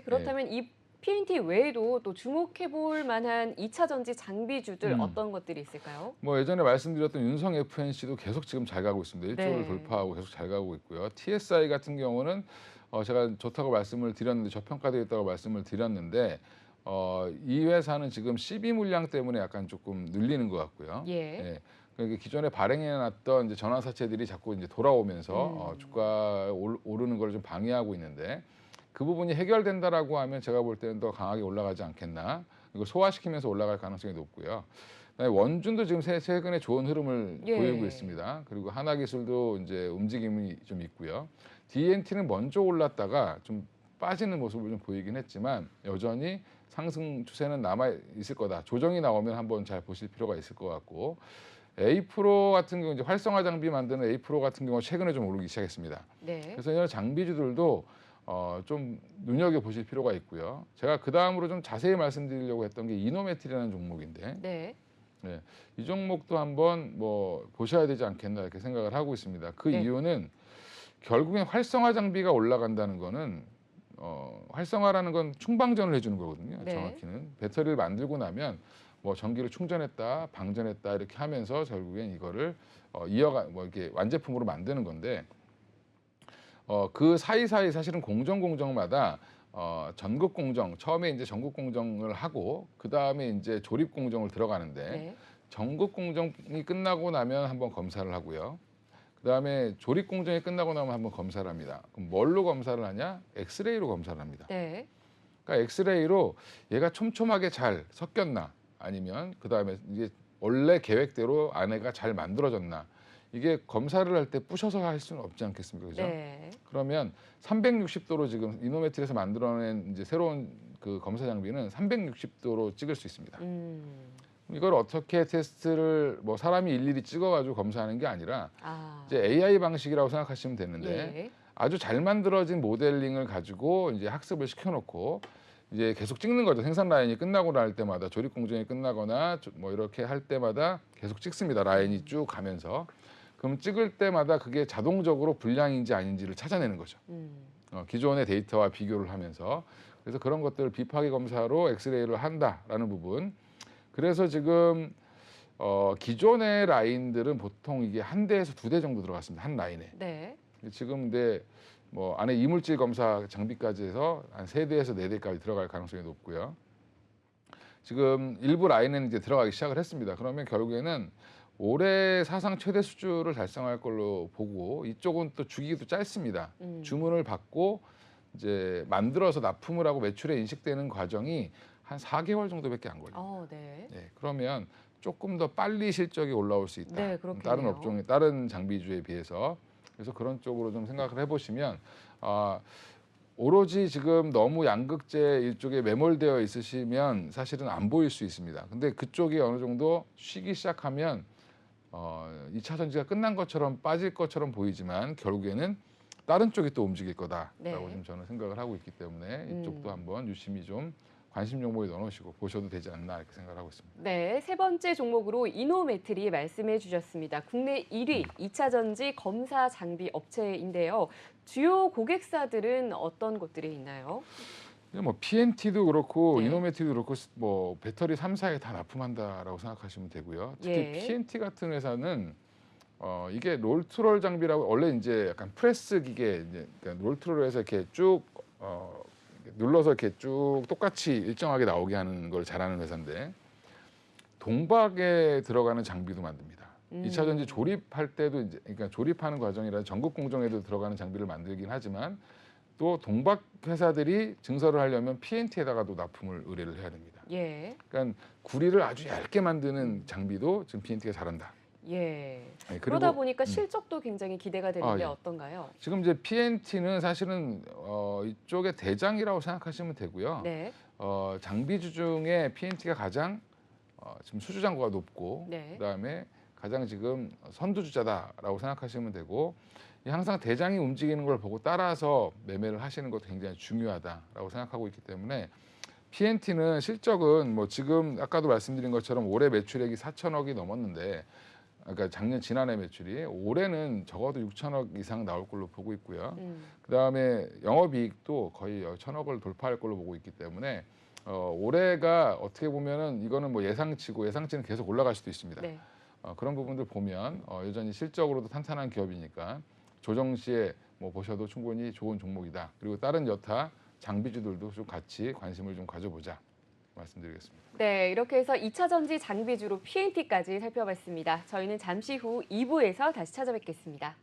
그렇다면 이 PNT 외에도 또 주목해 볼 만한 2차 전지 장비주들 어떤 것들이 있을까요? 뭐 예전에 말씀드렸던 윤성 FNC도 계속 지금 잘 가고 있습니다. 1조를 네. 돌파하고 계속 잘 가고 있고요. TSI 같은 경우는 제가 좋다고 말씀을 드렸는데 저평가되어 있다고 말씀을 드렸는데 이 회사는 지금 CB 물량 때문에 약간 조금 눌리는 것 같고요. 예. 예. 그러니까 기존에 발행해놨던 이제 전환사채들이 자꾸 이제 돌아오면서 주가 오르는 걸 좀 방해하고 있는데 그 부분이 해결된다라고 하면 제가 볼 때는 더 강하게 올라가지 않겠나. 이거 소화시키면서 올라갈 가능성이 높고요. 그다음에 원준도 지금 최근에 좋은 흐름을 보이고 있습니다. 그리고 하나기술도 이제 움직임이 좀 있고요. DNT는 먼저 올랐다가 좀 빠지는 모습을 좀 보이긴 했지만 여전히 상승 추세는 남아 있을 거다. 조정이 나오면 한번 잘 보실 필요가 있을 것 같고 A-프로 같은 경우 이제 활성화 장비 만드는 A-프로 같은 경우 최근에 좀 오르기 시작했습니다. 네. 그래서 이런 장비주들도 좀 눈여겨 보실 필요가 있고요. 제가 그 다음으로 좀 자세히 말씀드리려고 했던 게 이노메트리라는 종목인데, 네. 네, 이 종목도 한번 뭐 보셔야 되지 않겠나 이렇게 생각을 하고 있습니다. 그 네. 이유는 결국엔 활성화 장비가 올라간다는 거는 활성화라는 건 충방전을 해주는 거거든요. 네. 정확히는 배터리를 만들고 나면 뭐 전기를 충전했다, 방전했다 이렇게 하면서 결국엔 이거를 이어가 뭐 이렇게 완제품으로 만드는 건데. 그 사이사이 사실은 공정마다 전국 공정 처음에 이제 전국 공정을 하고 그 다음에 이제 조립 공정을 들어가는데 네. 전국 공정이 끝나고 나면 한번 검사를 하고요. 그 다음에 조립 공정이 끝나고 나면 한번 검사를 합니다. 그럼 뭘로 검사를 하냐? 엑스레이로 검사를 합니다. 네. 그러니까 엑스레이로 얘가 촘촘하게 잘 섞였나 아니면 그 다음에 이게 원래 계획대로 안에가 잘 만들어졌나 이게 검사를 할 때 부셔서 할 수는 없지 않겠습니까? 그죠? 네. 그러면 360도로 지금 이노메트리에서 만들어낸 이제 새로운 그 검사 장비는 360도로 찍을 수 있습니다. 이걸 어떻게 테스트를 뭐 사람이 일일이 찍어가지고 검사하는 게 아니라 이제 AI 방식이라고 생각하시면 되는데 예. 아주 잘 만들어진 모델링을 가지고 이제 학습을 시켜놓고 이제 계속 찍는 거죠. 생산 라인이 끝나고 날 때마다 조립 공정이 끝나거나 뭐 이렇게 할 때마다 계속 찍습니다. 라인이 쭉 가면서. 그럼 찍을 때마다 그게 자동적으로 불량인지 아닌지를 찾아내는 거죠. 기존의 데이터와 비교를 하면서. 그래서 그런 것들을 비파기 검사로 엑스레이를 한다라는 부분. 그래서 지금 기존의 라인들은 보통 이게 한 대에서 두 대 정도 들어갔습니다. 한 라인에. 네. 지금 근데 뭐 안에 이물질 검사 장비까지 해서 한 세 대에서 네 대까지 들어갈 가능성이 높고요. 지금 일부 라인은 이제 들어가기 시작을 했습니다. 그러면 결국에는 올해 사상 최대 수주를 달성할 걸로 보고 이쪽은 또 주기도 짧습니다. 주문을 받고 이제 만들어서 납품을 하고 매출에 인식되는 과정이 한 4개월 정도밖에 안 걸립니다. 네. 네, 그러면 조금 더 빨리 실적이 올라올 수 있다. 네, 그렇겠네요. 다른 업종에 다른 장비주에 비해서. 그래서 그런 쪽으로 좀 생각을 해보시면 오로지 지금 너무 양극재 이쪽에 매몰되어 있으시면 사실은 안 보일 수 있습니다. 근데 그쪽이 어느 정도 쉬기 시작하면 2차 전지가 끝난 것처럼 빠질 것처럼 보이지만 결국에는 다른 쪽이 또 움직일 거다라고 지금 저는 생각을 하고 있기 때문에 이쪽도 한번 유심히 좀 관심 종목에 넣어놓으시고 보셔도 되지 않나 이렇게 생각을 하고 있습니다. 네, 세 번째 종목으로 이노메트리 말씀해 주셨습니다. 국내 1위 2차 전지 검사 장비 업체인데요. 주요 고객사들은 어떤 곳들이 있나요? 뭐 PNT도 그렇고 네. 이노메트리도 그렇고 뭐 배터리 3사에 다 납품한다라고 생각하시면 되고요. 특히 예. PNT 같은 회사는 이게 롤트롤 장비라고 원래 이제 약간 프레스 기계 이제 그러니까 롤트롤을 해서 이렇게 쭉 눌러서 이렇게 쭉 똑같이 일정하게 나오게 하는 걸 잘하는 회사인데 동박에 들어가는 장비도 만듭니다. 2차 전지 조립할 때도 이제 그러니까 조립하는 과정이라 전국 공정에도 들어가는 장비를 만들긴 하지만 또 동박 회사들이 증설을 하려면 PNT에다가도 납품을 의뢰를 해야 됩니다. 예. 그러니까 구리를 아주 얇게 만드는 장비도 지금 PNT가 잘한다. 예. 네, 그러다 보니까 실적도 굉장히 기대가 되는데 예. 어떤가요? 지금 이제 PNT는 사실은 이쪽의 대장이라고 생각하시면 되고요. 네. 장비주 중에 PNT가 가장 지금 수주 잔고가 높고 네. 그다음에 가장 지금 선두주자다라고 생각하시면 되고 항상 대장이 움직이는 걸 보고 따라서 매매를 하시는 것도 굉장히 중요하다라고 생각하고 있기 때문에 PNT는 실적은 뭐 지금 아까도 말씀드린 것처럼 올해 매출액이 4천억이 넘었는데 그러니까 작년 지난해 매출이 올해는 적어도 6천억 이상 나올 걸로 보고 있고요. 음. 그다음에 영업이익도 거의 1,000억을 돌파할 걸로 보고 있기 때문에 올해가 어떻게 보면은 이거는 뭐 예상치고 예상치는 계속 올라갈 수도 있습니다. 네. 그런 부분들 보면 여전히 실적으로도 탄탄한 기업이니까 조정 시에 뭐 보셔도 충분히 좋은 종목이다. 그리고 다른 여타 장비주들도 좀 같이 관심을 좀 가져보자 말씀드리겠습니다. 네, 이렇게 해서 2차 전지 장비주로 P&T까지 살펴봤습니다. 저희는 잠시 후 2부에서 다시 찾아뵙겠습니다.